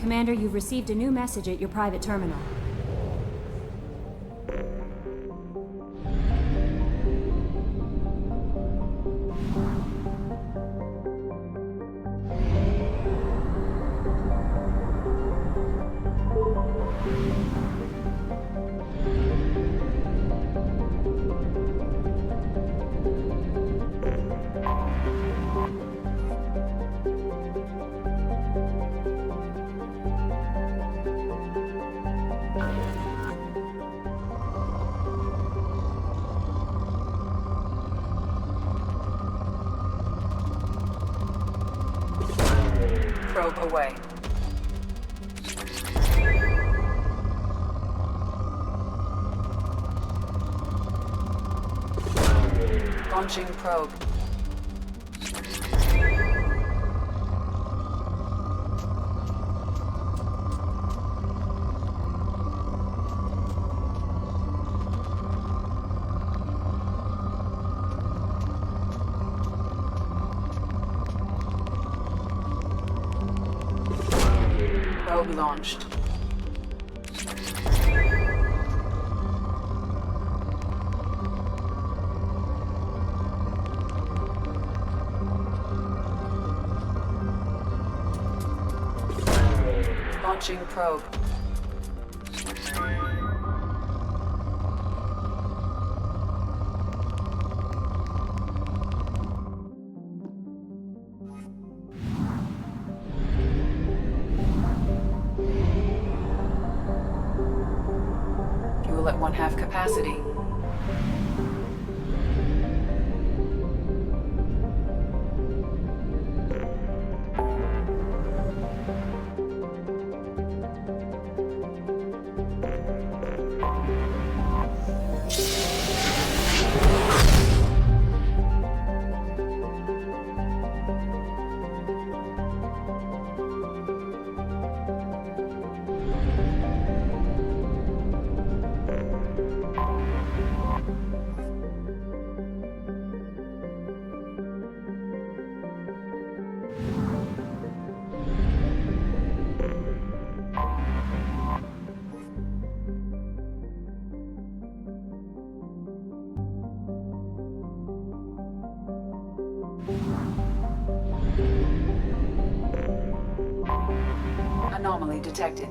Commander, you've received a new message at your private terminal. Probe away. Launching probe. Probe launched. Launching probe. Fuel at 1/2 capacity. Anomaly detected.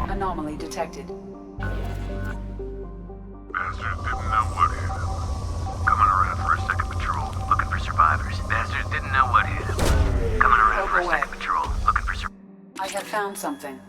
Anomaly detected. Bastards didn't know what hit him. Coming around for a second patrol, looking for survivors. Bastards didn't know what hit him. Coming around for a second patrol, looking for survivors. I have found something.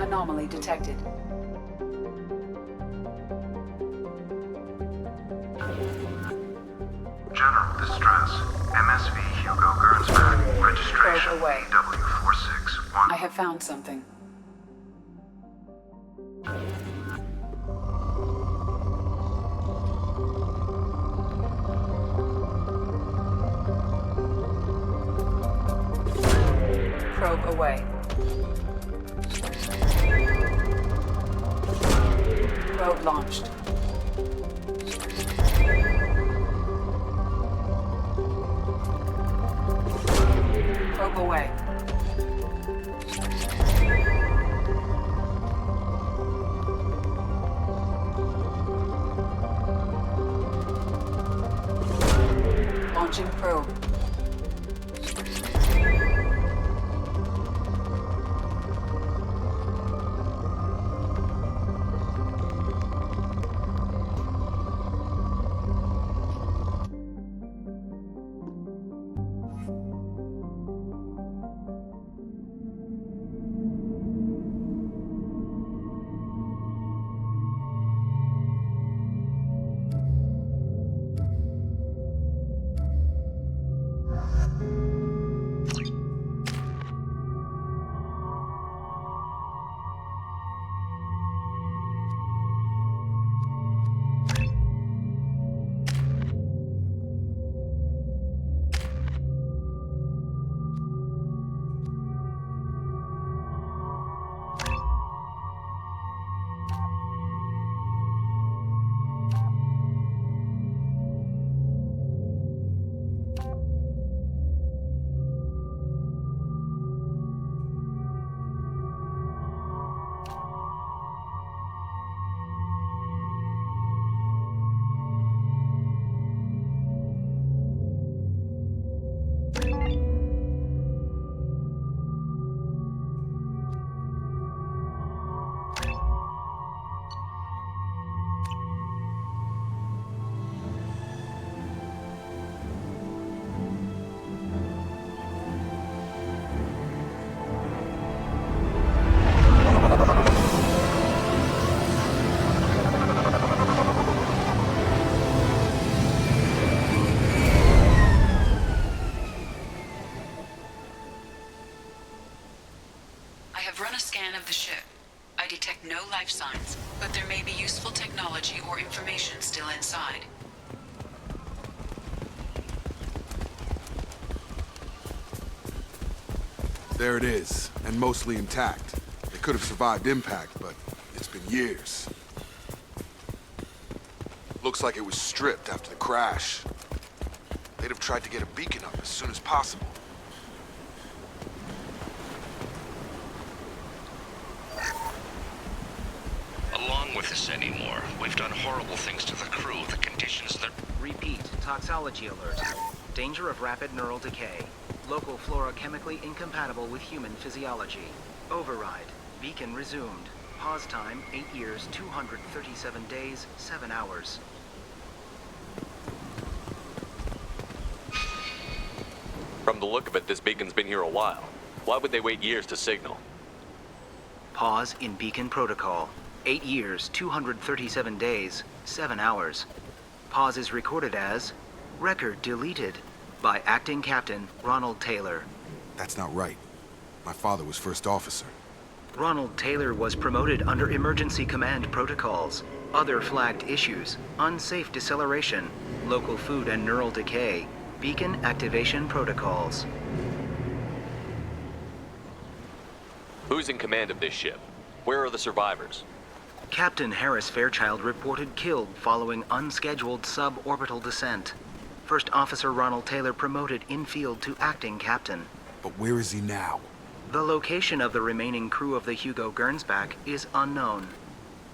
Anomaly detected. Distress. MSV Hugo Gernsback. Registration Probe away. W461. I have found something. Probe away. Probe launched. Probe away. Launching probe. I have run a scan of the ship. I detect no life signs, but there may be useful technology or information still inside. There it is, and mostly intact. It could have survived impact, but it's been years. Looks like it was stripped after the crash. They'd have tried to get a beacon up as soon as possible. Along with this anymore. We've done horrible things to the crew. The conditions that... Repeat, toxology alert. Danger of rapid neural decay. Local flora chemically incompatible with human physiology. Override. Beacon resumed. Pause time, 8 years, 237 days, 7 hours. From the look of it, this beacon's been here a while. Why would they wait years to signal? Pause in beacon protocol. 8 years, 237 days, 7 hours. Pause is recorded as record deleted by Acting Captain Ronald Taylor. That's not right. My father was first officer. Ronald Taylor was promoted under emergency command protocols. Other flagged issues: unsafe deceleration, local food and neural decay, beacon activation protocols. Who's in command of this ship? Where are the survivors? Captain Harris Fairchild reported killed following unscheduled suborbital descent. First Officer Ronald Taylor promoted in-field to acting captain. But where is he now? The location of the remaining crew of the Hugo Gernsback is unknown.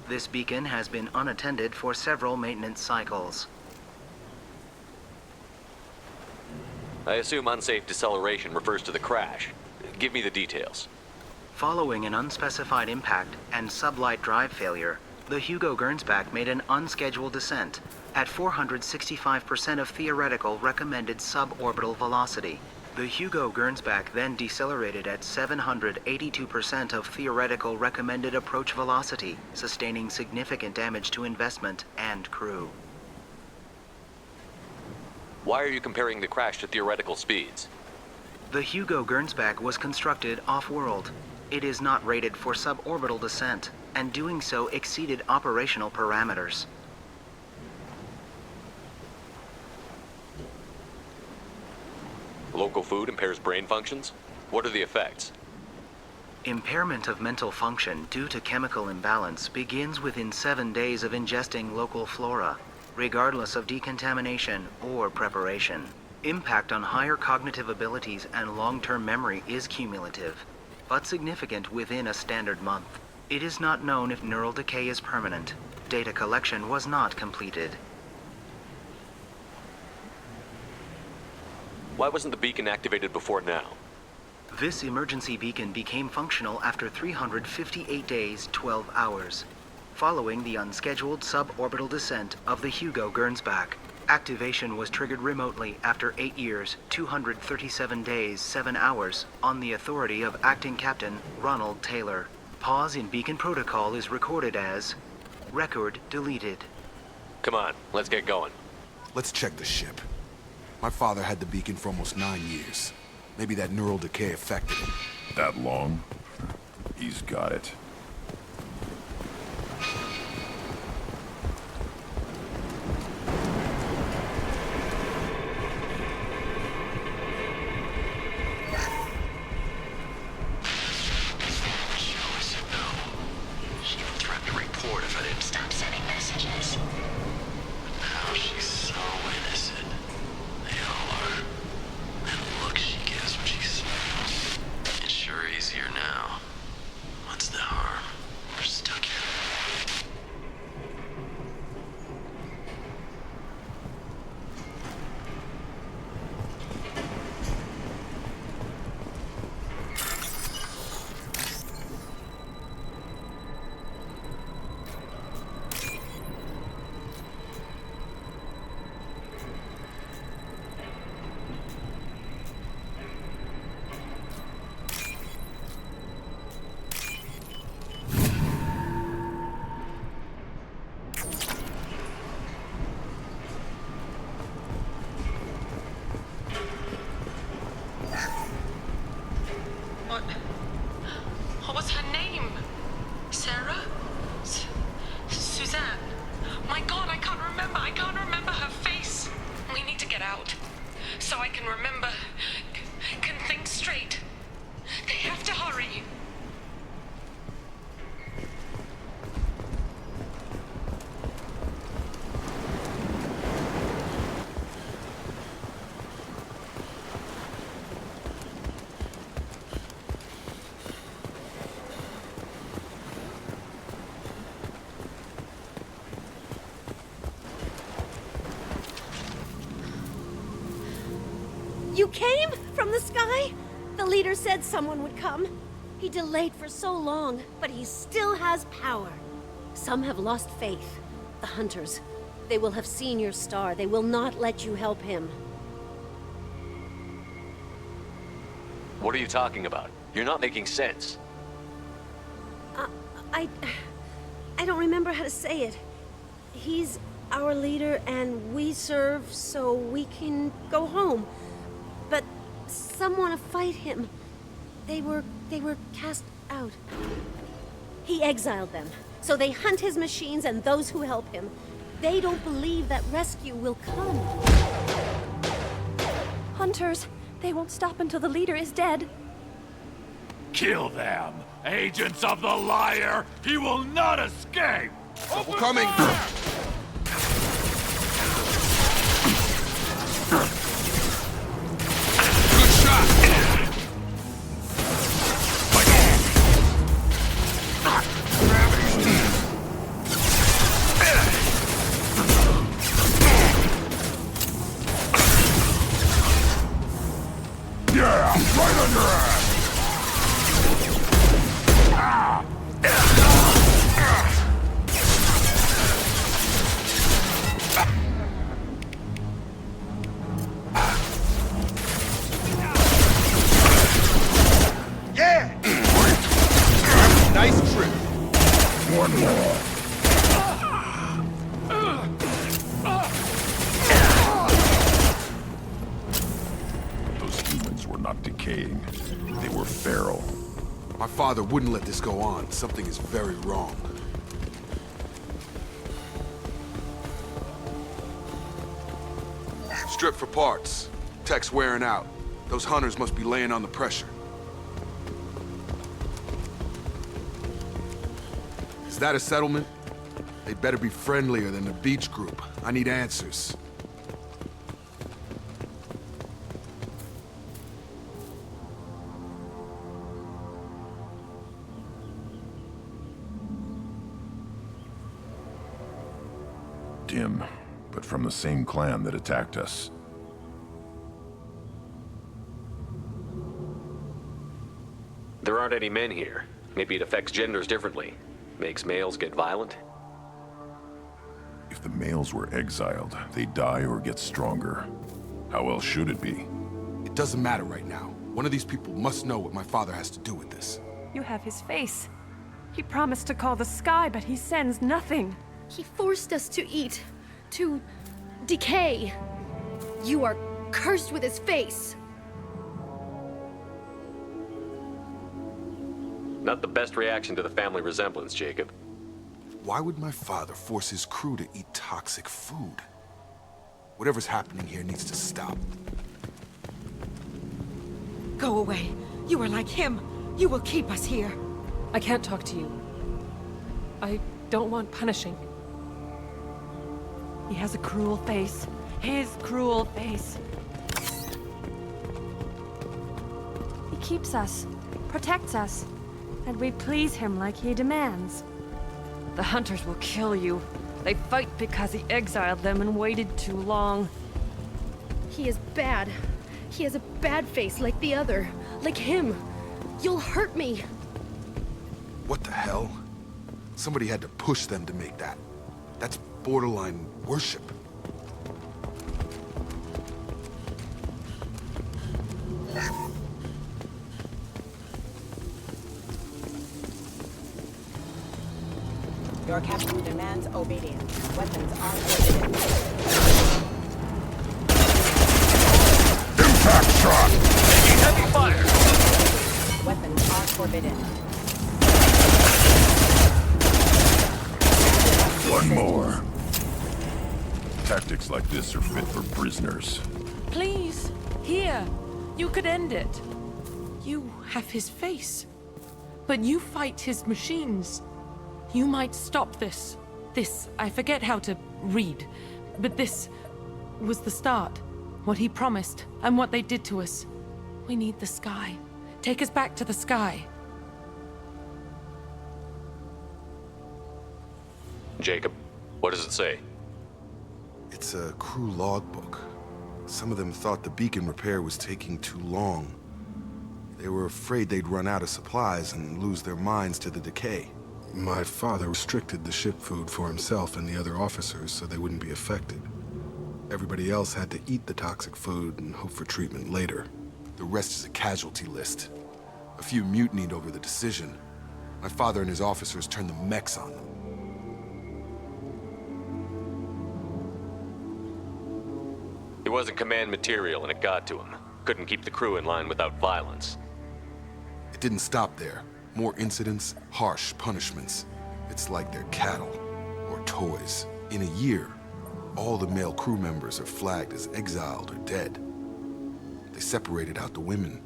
This beacon has been unattended for several maintenance cycles. I assume unsafe deceleration refers to the crash. Give me the details. Following an unspecified impact and sublight drive failure, the Hugo Gernsback made an unscheduled descent at 465% of theoretical recommended suborbital velocity. The Hugo Gernsback then decelerated at 782% of theoretical recommended approach velocity, sustaining significant damage to investment and crew. Why are you comparing the crash to theoretical speeds? The Hugo Gernsback was constructed off-world. It is not rated for suborbital descent, and doing so exceeded operational parameters. Local food impairs brain functions? What are the effects? Impairment of mental function due to chemical imbalance begins within 7 days of ingesting local flora, regardless of decontamination or preparation. Impact on higher cognitive abilities and long-term memory is cumulative, but significant within a standard month. It is not known if neural decay is permanent. Data collection was not completed. Why wasn't the beacon activated before now? This emergency beacon became functional after 358 days, 12 hours, following the unscheduled suborbital descent of the Hugo Gernsback. Activation was triggered remotely after 8 years, 237 days, 7 hours, on the authority of Acting Captain Ronald Taylor. Pause in beacon protocol is recorded as record deleted. Come on, let's get going. Let's check the ship. My father had the beacon for almost 9 years. Maybe that neural decay affected him. That long? He's got it. What was her name? Sarah? Suzanne? My God, I can't remember her face. We need to get out. So I can remember, can think straight. They have to hurry. You came? From the sky? The leader said someone would come. He delayed for so long, but he still has power. Some have lost faith. The hunters. They will have seen your star. They will not let you help him. What are you talking about? You're not making sense. I don't remember how to say it. He's our leader and we serve so we can go home. But some want to fight him. They were cast out. He exiled them, so they hunt his machines and those who help him. They don't believe that rescue will come. Hunters, they won't stop until the leader is dead. Kill them! Agents of the liar! He will not escape! Trouble coming! Good shot! Yeah! Right under her! decaying. They were feral. My father wouldn't let this go on. Something is very wrong. Strip for parts. Tech's wearing out. Those hunters must be laying on the pressure. Is that a settlement? They'd better be friendlier than the beach group. I need answers. Dim, but from the same clan that attacked us. There aren't any men here. Maybe it affects genders differently. Makes males get violent? If the males were exiled, they die or get stronger. How else should it be? It doesn't matter right now. One of these people must know what my father has to do with this. You have his face. He promised to call the sky, but he sends nothing. He forced us to eat, to decay. You are cursed with his face. Not the best reaction to the family resemblance, Jacob. Why would my father force his crew to eat toxic food? Whatever's happening here needs to stop. Go away. You are like him. You will keep us here. I can't talk to you. I don't want punishing. He has a cruel face. His cruel face. He keeps us, protects us, and we please him like he demands. The hunters will kill you. They fight because he exiled them and waited too long. He is bad. He has a bad face like the other. Like him. You'll hurt me. What the hell? Somebody had to push them to make that. That's borderline worship. Your captain demands obedience. Weapons are forbidden. Impact shot! Taking heavy fire! Weapons are forbidden. One more. Tactics like this are fit for prisoners. Please, here. You could end it. You have his face. But you fight his machines. You might stop this. This, I forget how to read. But this was the start. What he promised, and what they did to us. We need the sky. Take us back to the sky. Jacob, what does it say? It's a crew logbook. Some of them thought the beacon repair was taking too long. They were afraid they'd run out of supplies and lose their minds to the decay. My father restricted the ship food for himself and the other officers so they wouldn't be affected. Everybody else had to eat the toxic food and hope for treatment later. The rest is a casualty list. A few mutinied over the decision. My father and his officers turned the mechs on them. He wasn't command material and it got to him. Couldn't keep the crew in line without violence. It didn't stop there. More incidents, harsh punishments. It's like they're cattle or toys. In a year, all the male crew members are flagged as exiled or dead. They separated out the women,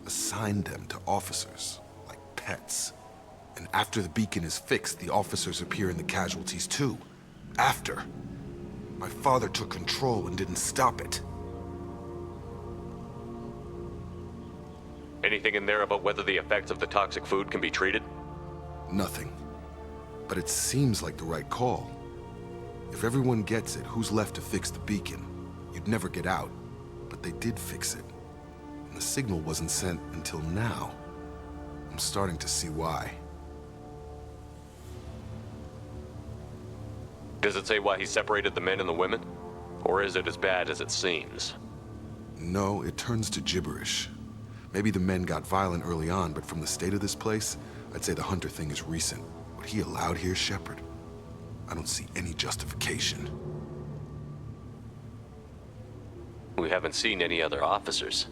assigned them to officers, like pets. And after the beacon is fixed, the officers appear in the casualties too. After. My father took control and didn't stop it. Anything in there about whether the effects of the toxic food can be treated? Nothing. But it seems like the right call. If everyone gets it, who's left to fix the beacon? You'd never get out. But they did fix it. And the signal wasn't sent until now. I'm starting to see why. Does it say why he separated the men and the women? Or is it as bad as it seems? No, it turns to gibberish. Maybe the men got violent early on, but from the state of this place, I'd say the Hunter thing is recent. What he allowed here, Shepard, I don't see any justification. We haven't seen any other officers.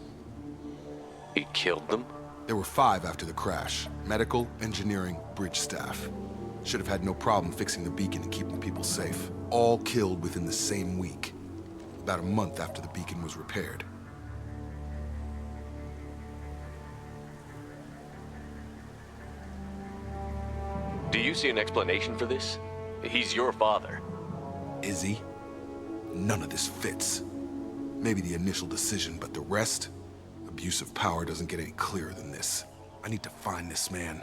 He killed them? There were 5 after the crash. Medical, engineering, bridge staff. Should have had no problem fixing the beacon and keeping people safe. All killed within the same week. About a month after the beacon was repaired. Do you see an explanation for this? He's your father. Is he? None of this fits. Maybe the initial decision, but the rest? Abuse of power doesn't get any clearer than this. I need to find this man.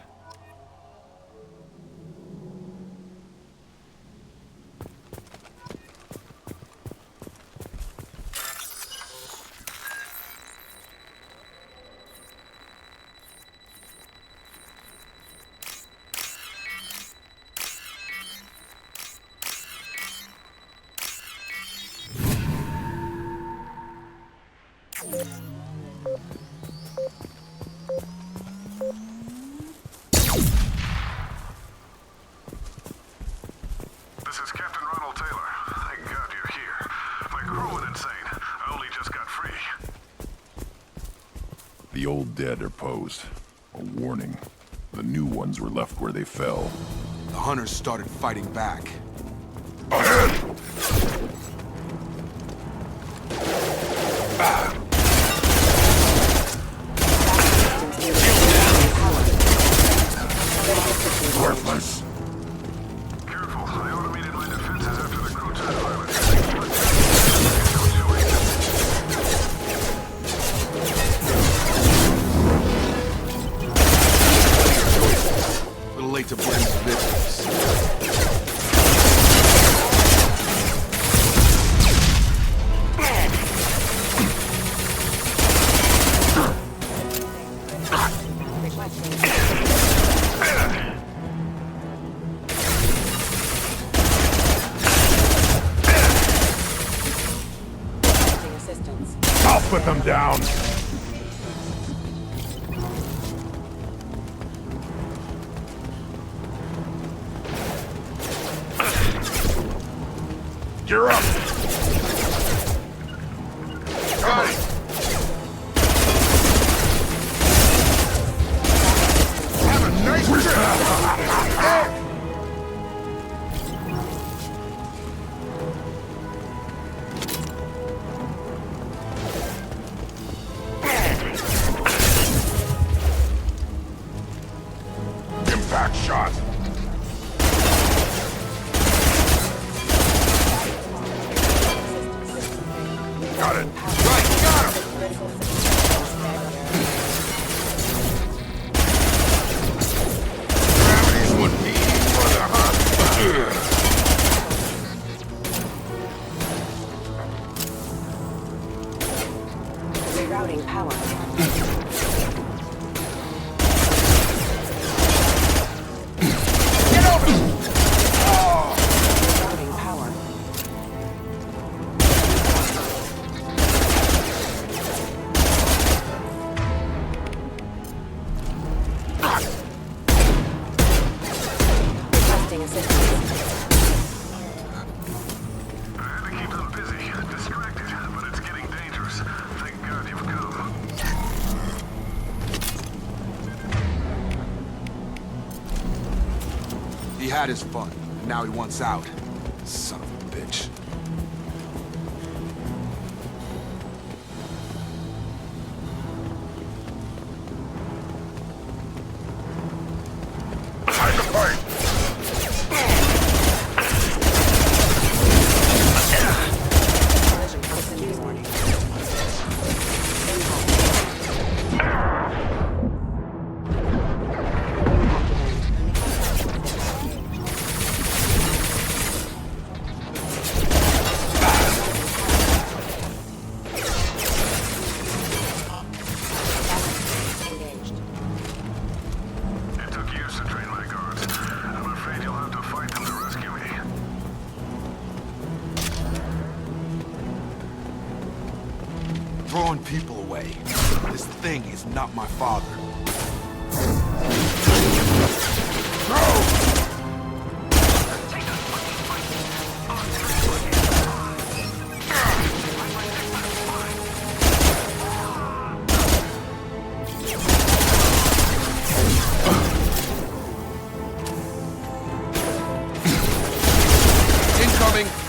This is Captain Ronald Taylor. Thank God you're here. My crew went insane. I only just got free. The old dead are posed. A warning. The new ones were left where they fell. The hunters started fighting back. Worthless. Careful, I automated my defenses after the crew turned violent. A little late to blame the business. I'll put them down. You're up. Got it. Have a nice trip. Impact shot. Got it. Right, got him. Gravity's what we need for the hunt. Rerouting power. Get over! Rerouting power. Requesting assistance. I had to keep them busy, distracted, but it's getting dangerous. Thank God you've come. He had his fun, and now he wants out. Son of a bitch. Time to fight. Collision proximity warning. Engaged. It took years to train my guards. I'm afraid you'll have to fight them to rescue me. Throwing people away. This thing is not my father. incoming!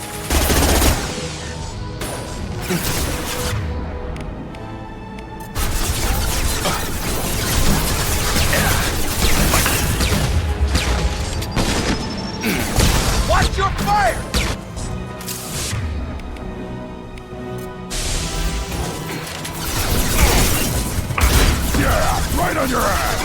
Watch your fire! Yeah, right on your ass!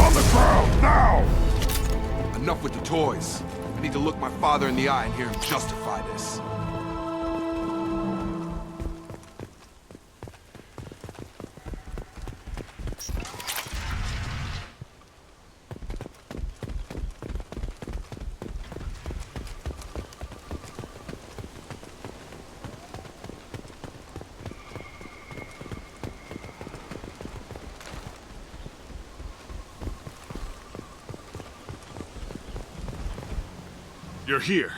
On the ground, now! Enough with the toys. I need to look my father in the eye and hear him justify this. You're here.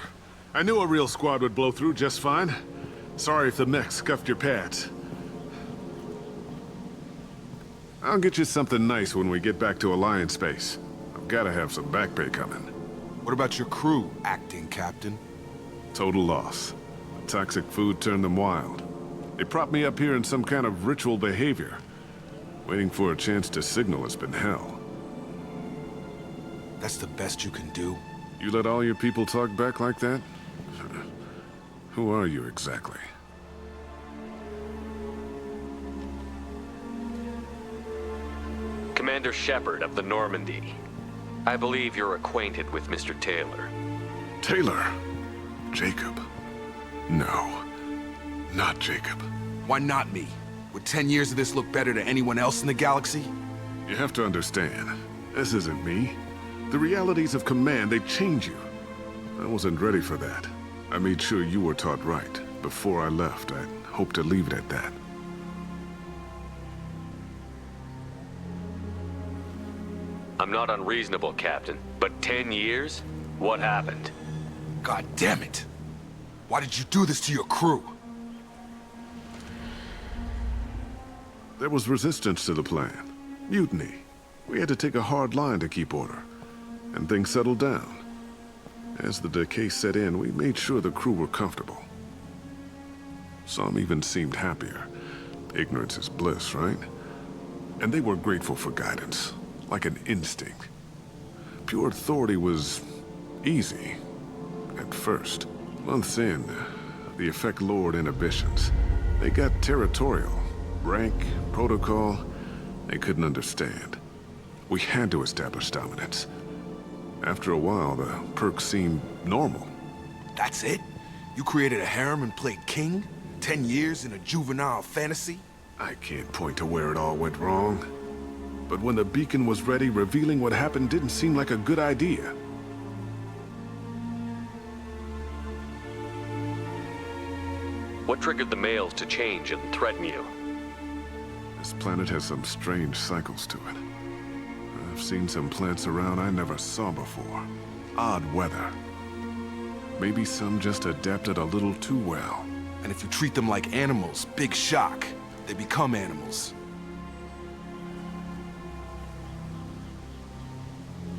I knew a real squad would blow through just fine. Sorry if the mech scuffed your pads. I'll get you something nice when we get back to Alliance space. I've gotta have some back pay coming. What about your crew, acting captain? Total loss. The toxic food turned them wild. They propped me up here in some kind of ritual behavior. Waiting for a chance to signal has been hell. That's the best you can do? You let all your people talk back like that? Who are you exactly? Commander Shepard of the Normandy. I believe you're acquainted with Mr. Taylor. Taylor? Jacob? No. Not Jacob. Why not me? Would 10 years of this look better to anyone else in the galaxy? You have to understand, this isn't me. The realities of command, they change you. I wasn't ready for that. I made sure you were taught right. Before I left, I hoped to leave it at that. I'm not unreasonable, Captain, but 10 years? What happened? God damn it! Why did you do this to your crew? There was resistance to the plan. Mutiny. We had to take a hard line to keep order. And things settled down. As the decay set in, we made sure the crew were comfortable. Some even seemed happier. Ignorance is bliss, right? And they were grateful for guidance, like an instinct. Pure authority was easy, at first. Months in, the effect lowered inhibitions. They got territorial. Rank, protocol, they couldn't understand. We had to establish dominance. After a while, the perks seemed normal. That's it? You created a harem and played king? 10 years in a juvenile fantasy? I can't point to where it all went wrong. But when the beacon was ready, revealing what happened didn't seem like a good idea. What triggered the males to change and threaten you? This planet has some strange cycles to it. I've seen some plants around I never saw before. Odd weather. Maybe some just adapted a little too well. And if you treat them like animals, big shock. They become animals.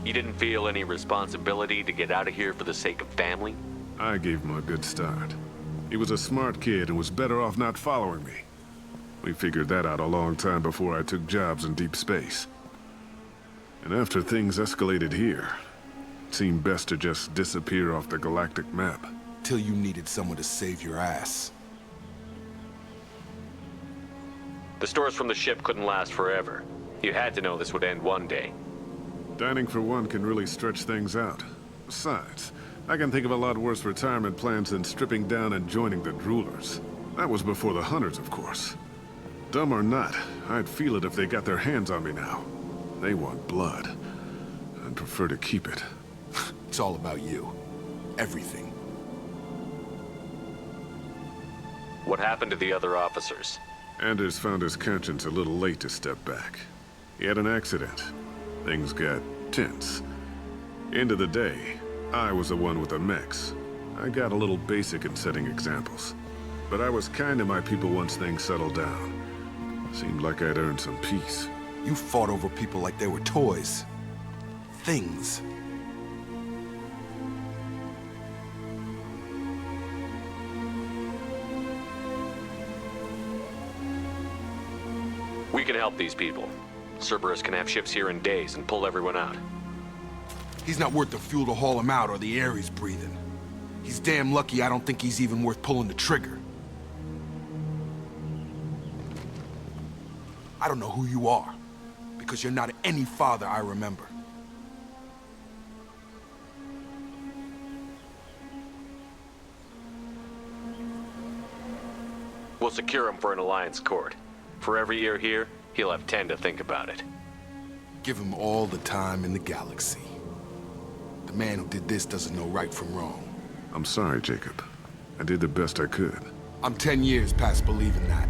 You didn't feel any responsibility to get out of here for the sake of family? I gave him a good start. He was a smart kid and was better off not following me. We figured that out a long time before I took jobs in deep space. And after things escalated here, it seemed best to just disappear off the galactic map. Till you needed someone to save your ass. The stores from the ship couldn't last forever. You had to know this would end one day. Dining for one can really stretch things out. Besides, I can think of a lot worse retirement plans than stripping down and joining the Droolers. That was before the Hunters, of course. Dumb or not, I'd feel it if they got their hands on me now. They want blood. I'd prefer to keep it. It's all about you. Everything. What happened to the other officers? Anders found his conscience a little late to step back. He had an accident. things got tense. End of the day, I was the one with the mechs. I got a little basic in setting examples. But I was kind to my people once things settled down. Seemed like I'd earned some peace. You fought over people like they were toys. Things. We can help these people. Cerberus can have ships here in days and pull everyone out. He's not worth the fuel to haul him out or the air he's breathing. He's damn lucky I don't think he's even worth pulling the trigger. I don't know who you are, because you're not any father I remember. We'll secure him for an Alliance court. For every year here, he'll have 10 to think about it. Give him all the time in the galaxy. The man who did this doesn't know right from wrong. I'm sorry, Jacob. I did the best I could. I'm 10 years past believing that.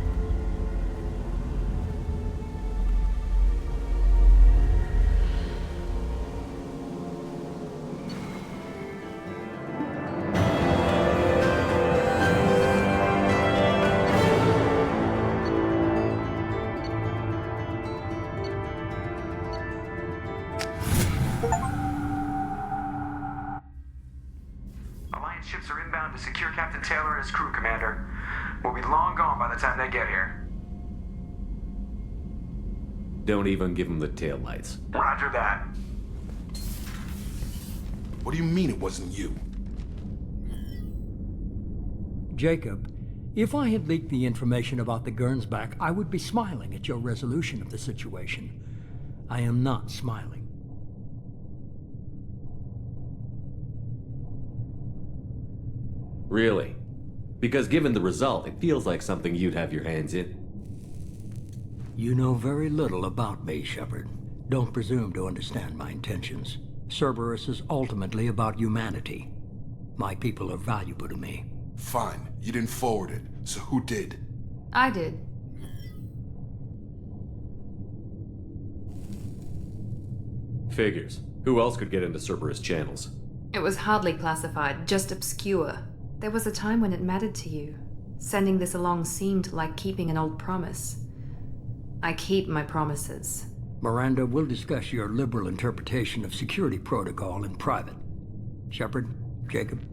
Alliance ships are inbound to secure Captain Taylor and his crew, Commander. We'll be long gone by the time they get here. Don't even give him the taillights. Roger that. What do you mean it wasn't you? Jacob, if I had leaked the information about the Gernsback, I would be smiling at your resolution of the situation. I am not smiling. Really? Because given the result, it feels like something you'd have your hands in. You know very little about me, Shepard. Don't presume to understand my intentions. Cerberus is ultimately about humanity. My people are valuable to me. Fine. You didn't forward it, so who did? I did. Figures. Who else could get into Cerberus channels? It was hardly classified, just obscure. There was a time when it mattered to you. Sending this along seemed like keeping an old promise. I keep my promises. Miranda, we'll discuss your liberal interpretation of security protocol in private. Shepard, Jacob.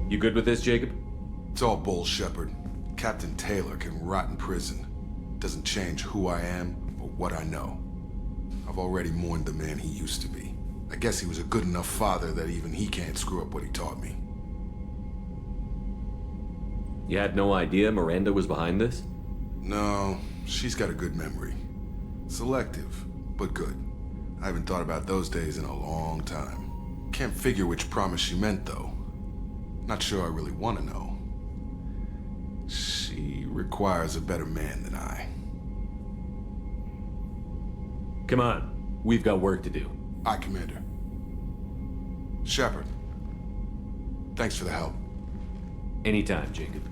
You good with this, Jacob? It's all bull, Shepard. Captain Taylor can rot in prison. Doesn't change who I am or what I know. I've already mourned the man he used to be. I guess he was a good enough father that even he can't screw up what he taught me. You had no idea Miranda was behind this? No, she's got a good memory. Selective, but good. I haven't thought about those days in a long time. Can't figure which promise she meant, though. Not sure I really want to know. She requires a better man than I. Come on. We've got work to do. Aye, Commander. Shepard, thanks for the help. Anytime, Jacob.